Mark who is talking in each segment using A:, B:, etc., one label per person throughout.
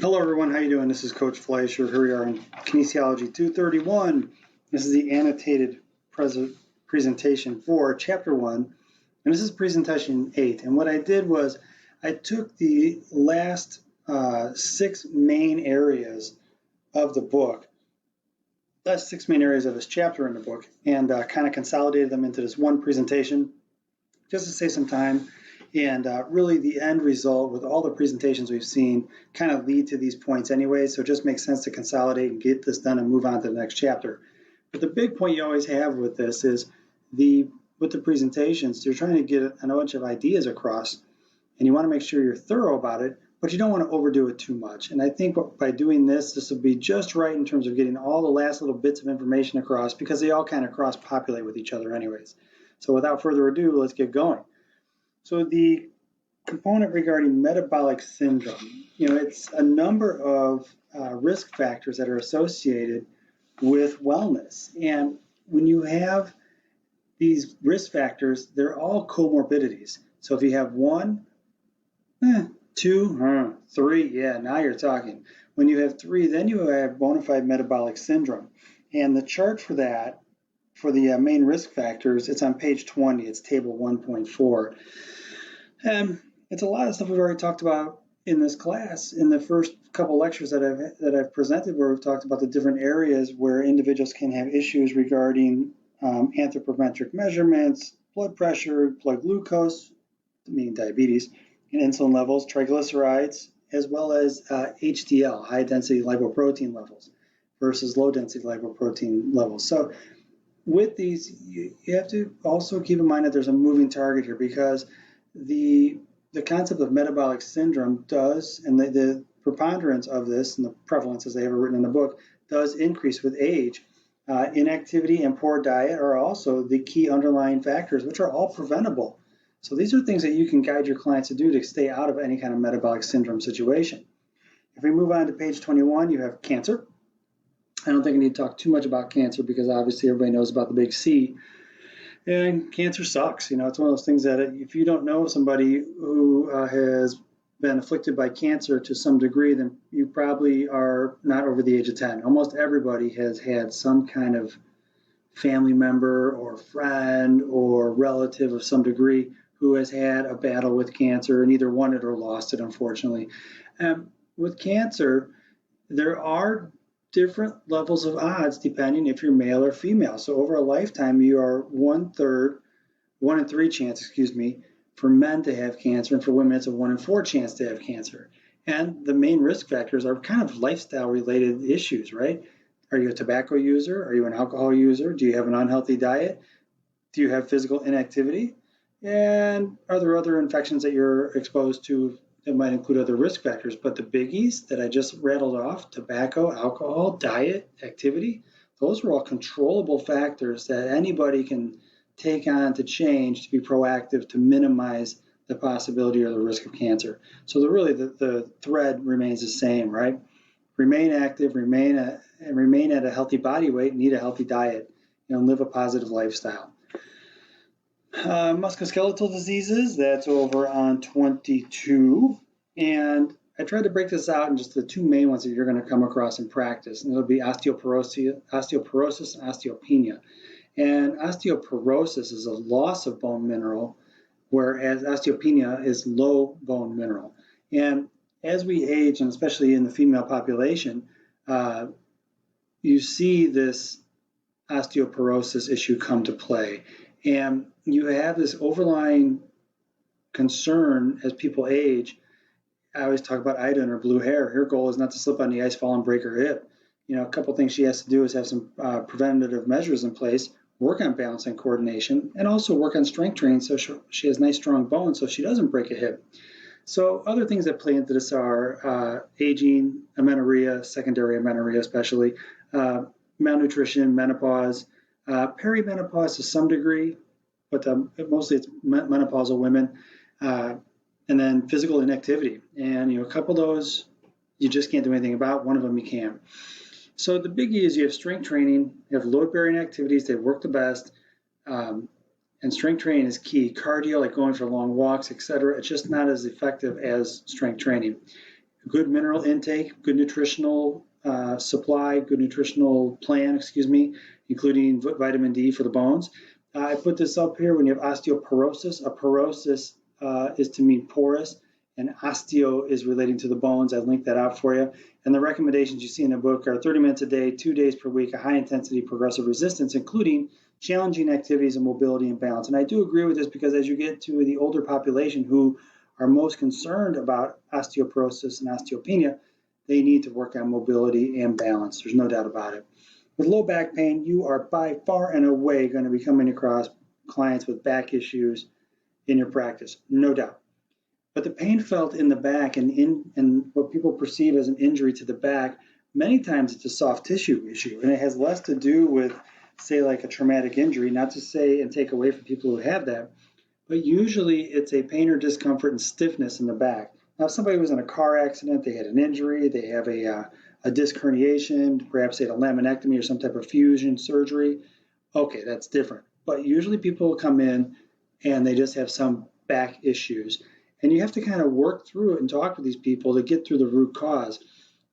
A: Hello everyone, how you doing? This is Coach Fleischer. Here we are in Kinesiology 231. This is the annotated presentation for Chapter 1, and this is Presentation 8. And what I did was I took the last 6 main areas of the book, last 6 main areas of this chapter in the book, and kind of consolidated them into this one presentation just to save some time. And really the end result with all the presentations we've seen kind of lead to these points anyway, so it just makes sense to consolidate and get this done and move on to the next chapter. But the big point you always have with this is with the presentations, you're trying to get a bunch of ideas across, and you want to make sure you're thorough about it, but you don't want to overdo it too much. And I think by doing this will be just right in terms of getting all the last little bits of information across, because they all kind of cross-populate with each other anyways. So without further ado, let's get going. So the component regarding metabolic syndrome, it's a number of risk factors that are associated with wellness. And when you have these risk factors, they're all comorbidities. So if you have 1, 2, 3, yeah, now you're talking. When you have 3, then you have bona fide metabolic syndrome. And the chart for that, for the main risk factors, it's on page 20, it's table 1.4. It's a lot of stuff we've already talked about in this class in the first couple lectures that I've presented, where we've talked about the different areas where individuals can have issues regarding anthropometric measurements, blood pressure, blood glucose, meaning diabetes, and insulin levels, triglycerides, as well as HDL, high density lipoprotein levels, versus low density lipoprotein levels. So with these, you have to also keep in mind that there's a moving target here, because the concept of metabolic syndrome does, and the preponderance of this and the prevalence, as they have written in the book, does increase with age. Inactivity and poor diet are also the key underlying factors, which are all preventable. So these are things that you can guide your clients to do to stay out of any kind of metabolic syndrome situation. If we move on to page 21, you have cancer. I don't think I need to talk too much about cancer, because obviously everybody knows about the big C. And cancer sucks. It's one of those things that if you don't know somebody who has been afflicted by cancer to some degree, then you probably are not over the age of 10. Almost everybody has had some kind of family member or friend or relative of some degree who has had a battle with cancer and either won it or lost it, unfortunately. With cancer, there are different levels of odds depending if you're male or female. So over a lifetime, you are 1 in 3 chance, for men to have cancer, and for women, it's a 1 in 4 chance to have cancer. And the main risk factors are kind of lifestyle related issues, right? Are you a tobacco user? Are you an alcohol user? Do you have an unhealthy diet? Do you have physical inactivity? And are there other infections that you're exposed to that might include other risk factors? But the biggies that I just rattled off, tobacco, alcohol, diet, activity, those are all controllable factors that anybody can take on to change, to be proactive, to minimize the possibility or the risk of cancer. So the thread remains the same, right? Remain active, remain at a healthy body weight, and eat a healthy diet, live a positive lifestyle. Musculoskeletal diseases, that's over on 22. And I tried to break this out in just the 2 main ones that you're going to come across in practice, and it'll be osteoporosis and osteopenia. And osteoporosis is a loss of bone mineral, whereas osteopenia is low bone mineral. And as we age, and especially in the female population, you see this osteoporosis issue come to play. And you have this overlying concern as people age. I always talk about Ida and her blue hair. Her goal is not to slip on the ice, fall, and break her hip. A couple things she has to do is have some preventative measures in place, work on balance and coordination, and also work on strength training so she has nice, strong bones so she doesn't break a hip. So other things that play into this are aging, amenorrhea, secondary amenorrhea especially, malnutrition, menopause, perimenopause to some degree, but mostly it's menopausal women, and then physical inactivity. And a couple of those you just can't do anything about. One of them you can. So the biggie is you have strength training, you have load-bearing activities, they work the best, and strength training is key. Cardio, like going for long walks, etc., it's just not as effective as strength training. good mineral intake, good nutritional supply, good nutritional plan, including vitamin D for the bones. I put this up here when you have osteoporosis. A porosis is to mean porous, and osteo is relating to the bones. I linked that out for you. And the recommendations you see in the book are 30 minutes a day, 2 days per week, a high intensity progressive resistance, including challenging activities and mobility and balance. And I do agree with this because as you get to the older population who are most concerned about osteoporosis and osteopenia, they need to work on mobility and balance. There's no doubt about it. With low back pain, you are by far and away going to be coming across clients with back issues in your practice, no doubt. But the pain felt in the back and what people perceive as an injury to the back, many times it's a soft tissue issue, and it has less to do with, say, like a traumatic injury, not to say and take away from people who have that, but usually it's a pain or discomfort and stiffness in the back. Now, if somebody was in a car accident, they had an injury, they have a disc herniation, perhaps they had a laminectomy or some type of fusion surgery, okay, that's different. But usually people come in and they just have some back issues. And you have to kind of work through it and talk with these people to get through the root cause.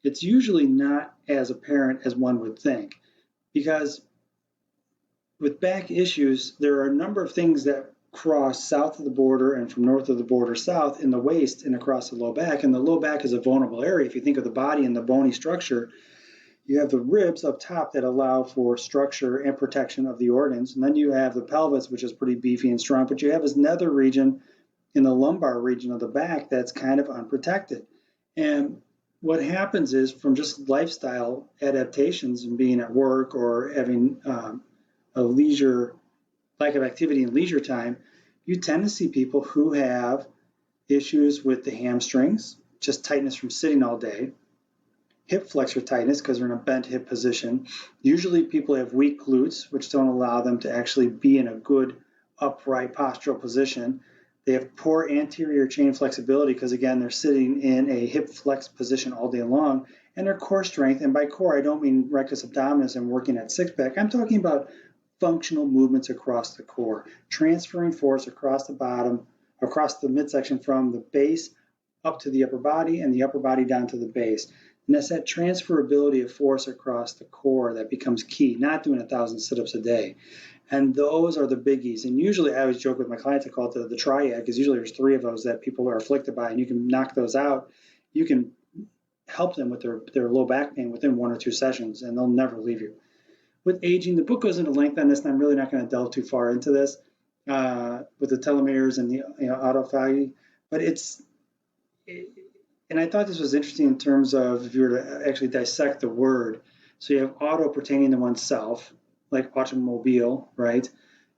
A: It's usually not as apparent as one would think, because with back issues, there are a number of things that cross south of the border and from north of the border south in the waist and across the low back. And the low back is a vulnerable area. If you think of the body and the bony structure, you have the ribs up top that allow for structure and protection of the organs. And then you have the pelvis, which is pretty beefy and strong, but you have this nether region in the lumbar region of the back that's kind of unprotected. And what happens is from just lifestyle adaptations and being at work or having a leisure, lack of activity in leisure time, you tend to see people who have issues with the hamstrings, just tightness from sitting all day, hip flexor tightness because they're in a bent hip position. Usually people have weak glutes, which don't allow them to actually be in a good upright postural position. They have poor anterior chain flexibility because, again, they're sitting in a hip flex position all day long. And their core strength, and by core, I don't mean rectus abdominis and working at six-pack. I'm talking about functional movements across the core, transferring force across the bottom, across the midsection from the base up to the upper body and the upper body down to the base. And that's that transferability of force across the core that becomes key, not doing 1,000 sit-ups a day. And those are the biggies. And usually I always joke with my clients, I call it the triad, because usually there's 3 of those that people are afflicted by, and you can knock those out. You can help them with their low back pain within 1 or 2 sessions, and they'll never leave you. With aging, the book goes into length on this, and I'm really not going to delve too far into this with the telomeres and the autophagy, but and I thought this was interesting in terms of if you were to actually dissect the word. So you have auto pertaining to oneself, like automobile, right?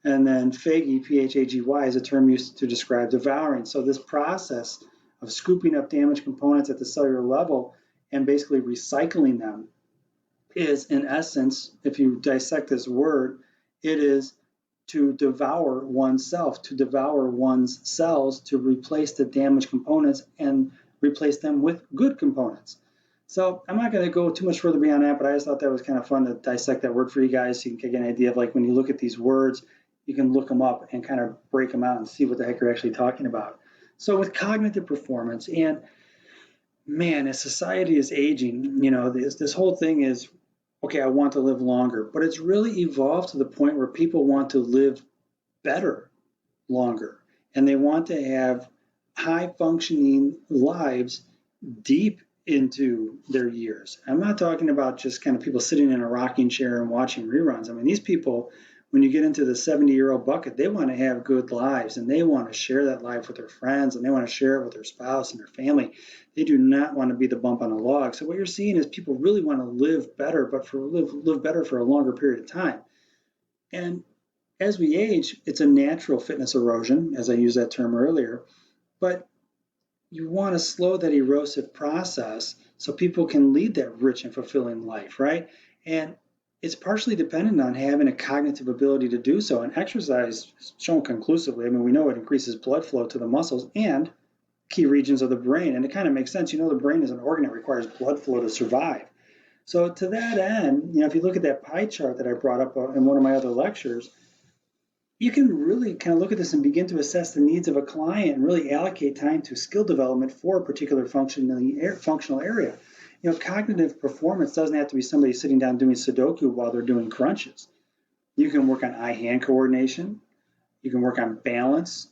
A: And then phagy, P-H-A-G-Y, is a term used to describe devouring. So this process of scooping up damaged components at the cellular level and basically recycling them is, in essence, if you dissect this word, it is to devour oneself, to devour one's cells, to replace the damaged components and replace them with good components. So I'm not going to go too much further beyond that, but I just thought that was kind of fun to dissect that word for you guys so you can get an idea of, like, when you look at these words, you can look them up and kind of break them out and see what the heck you're actually talking about. So with cognitive performance, and man, as society is aging, this whole thing is, okay, I want to live longer, but it's really evolved to the point where people want to live better longer, and they want to have high functioning lives deep into their years. I'm not talking about just kind of people sitting in a rocking chair and watching reruns. I mean, these people, when you get into the 70-year-old bucket, they want to have good lives, and they want to share that life with their friends, and they want to share it with their spouse and their family. They do not want to be the bump on the log. So what you're seeing is people really want to live better, but live better for a longer period of time. And as we age, it's a natural fitness erosion, as I used that term earlier, but you want to slow that erosive process so people can lead that rich and fulfilling life, right? And it's partially dependent on having a cognitive ability to do so. And exercise is shown conclusively. I mean, we know it increases blood flow to the muscles and key regions of the brain. And it kind of makes sense. The brain is an organ that requires blood flow to survive. So to that end, if you look at that pie chart that I brought up in one of my other lectures, you can really kind of look at this and begin to assess the needs of a client and really allocate time to skill development for a particular functional area. Cognitive performance doesn't have to be somebody sitting down doing Sudoku while they're doing crunches. You can work on eye-hand coordination. You can work on balance,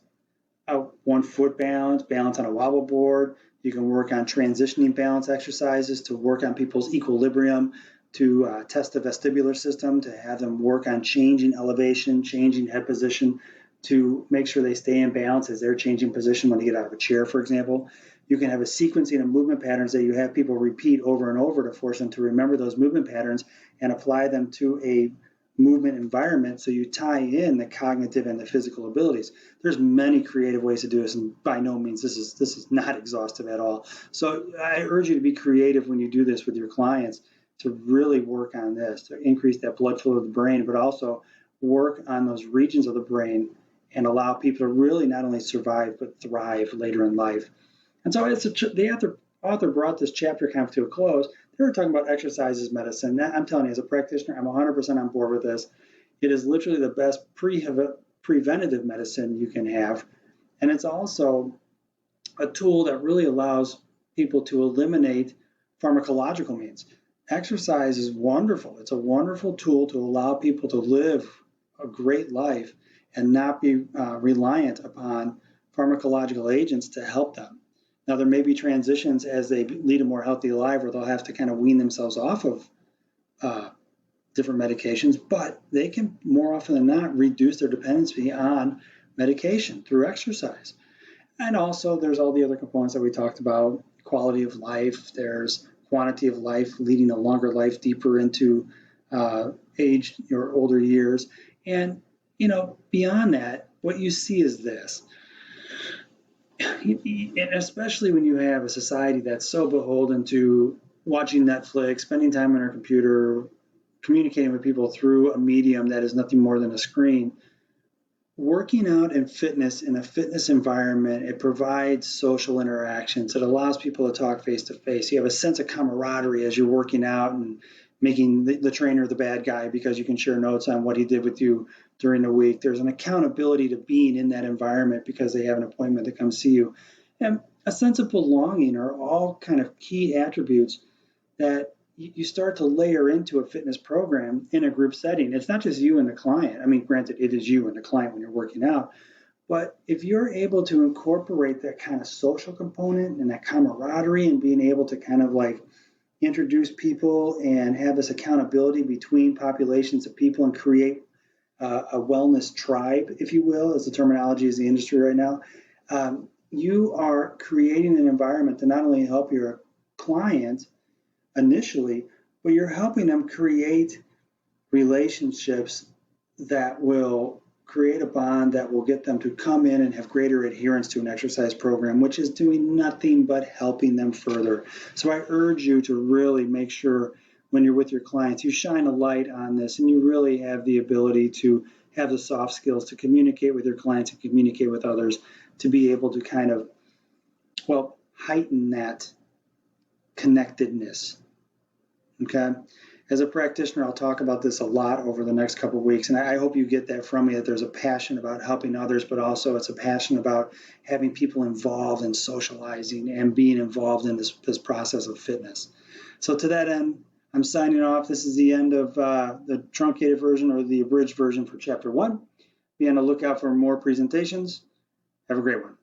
A: 1 foot balance, balance on a wobble board. You can work on transitioning balance exercises to work on people's equilibrium, to test the vestibular system, to have them work on changing elevation, changing head position, to make sure they stay in balance as they're changing position when they get out of a chair, for example. You can have a sequencing of movement patterns that you have people repeat over and over to force them to remember those movement patterns and apply them to a movement environment, so you tie in the cognitive and the physical abilities. There's many creative ways to do this, and by no means this is not exhaustive at all. So I urge you to be creative when you do this with your clients, to really work on this, to increase that blood flow of the brain, but also work on those regions of the brain and allow people to really not only survive but thrive later in life. And so the author brought this chapter kind of to a close. They were talking about exercise as medicine. I'm telling you, as a practitioner, I'm 100% on board with this. It is literally the best preventative medicine you can have. And it's also a tool that really allows people to eliminate pharmacological means. Exercise is wonderful. It's a wonderful tool to allow people to live a great life and not be reliant upon pharmacological agents to help them. Now, there may be transitions as they lead a more healthy life where they'll have to kind of wean themselves off of different medications, but they can more often than not reduce their dependency on medication through exercise. And also, there's all the other components that we talked about: quality of life, there's quantity of life, leading a longer life deeper into age, your older years. And, beyond that, what you see is this. And especially when you have a society that's so beholden to watching Netflix, spending time on our computer, communicating with people through a medium that is nothing more than a screen, working out and fitness in a fitness environment, it provides social interactions. It allows people to talk face to face. You have a sense of camaraderie as you're working out and making the trainer the bad guy because you can share notes on what he did with you during the week. There's an accountability to being in that environment because they have an appointment to come see you. And a sense of belonging are all kind of key attributes that you start to layer into a fitness program in a group setting. It's not just you and the client. I mean, granted, it is you and the client when you're working out. But if you're able to incorporate that kind of social component and that camaraderie and being able to kind of like introduce people and have this accountability between populations of people and create a wellness tribe, if you will, as the terminology is the industry right now, you are creating an environment to not only help your client initially, but you're helping them create relationships that will create a bond that will get them to come in and have greater adherence to an exercise program, which is doing nothing but helping them further. So I urge you to really make sure when you're with your clients, you shine a light on this and you really have the ability to have the soft skills to communicate with your clients and communicate with others, to be able to kind of, heighten that connectedness. Okay. As a practitioner, I'll talk about this a lot over the next couple of weeks, and I hope you get that from me, that there's a passion about helping others, but also it's a passion about having people involved in socializing and being involved in this process of fitness. So to that end, I'm signing off. This is the end of the truncated version or the abridged version for Chapter 1. Be on the lookout for more presentations. Have a great one.